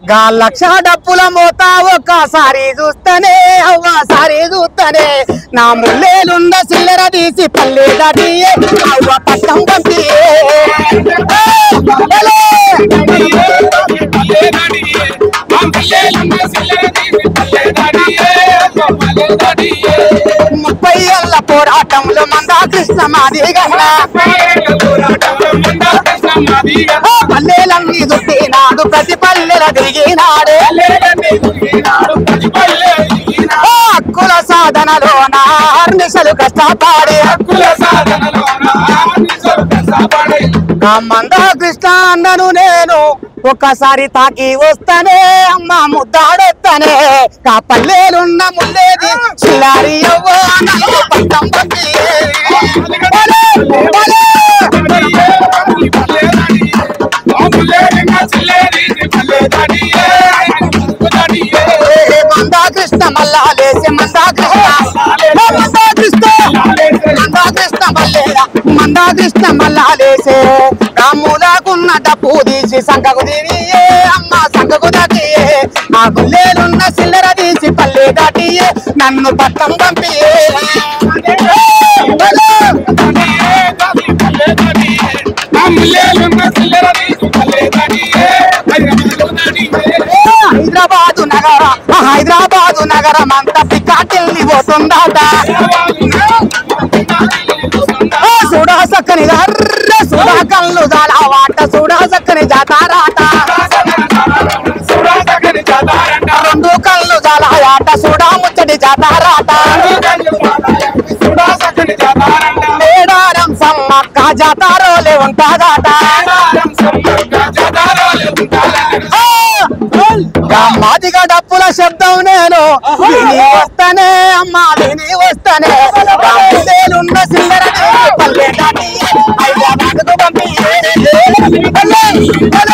గా లక్ష డప్పుల మోత ఒక్కసారి చూస్తనే అవ్వసారి చూస్తనే నా ముల్లేలున్న సిల్లర తీసి పల్లె దాటి అవ్వ పట్టం పంపి ముప్పై ఏళ్ళ పోరాటంలో మందా కృష్ణ మాది పల్లెలన్నీ దుట్టినాడు ప్రతి పల్లెల దిగినాడు హక్కుల సాధనలో నార్నిసలు కష్టపడి మందా కృష్ణ అన్నను నేను ఒక్కసారి తాకి వస్తానే అమ్మ ముద్దాడొస్తానే కా పల్లెలున్న ముల్లేది చిల్లారి పట్టం పంపి మందా కృష్ణ మల్లా లేసి మందా కృష్ణ మల్లా లేసే రాములకున్న డప్పు తీసి సంకకు తిరిగే అమ్మ సంకకు దాటియే ఆ గుల్లేలున్న సిల్లర తీసి పల్లె దాటియే నన్ను పట్టం పంపి హైదరాబాదు నగరం అంతా పికాటిల్ని పోతుందట చూడా సక్కని చూడా కళ్ళు చాలా వాట చూడా సక్కని జాతారాట రెండు కళ్ళు చాలా ఆట చూడా ముచ్చటి జాతారాట మేడారం సమ్మక్క జాతారోలే ఉంటాదట మాదిగా డప్పుల శబ్దం నేను వస్తానే అమ్మా విని వస్తానే నేనున్న సిల్లర పల్లె దాటి పంపి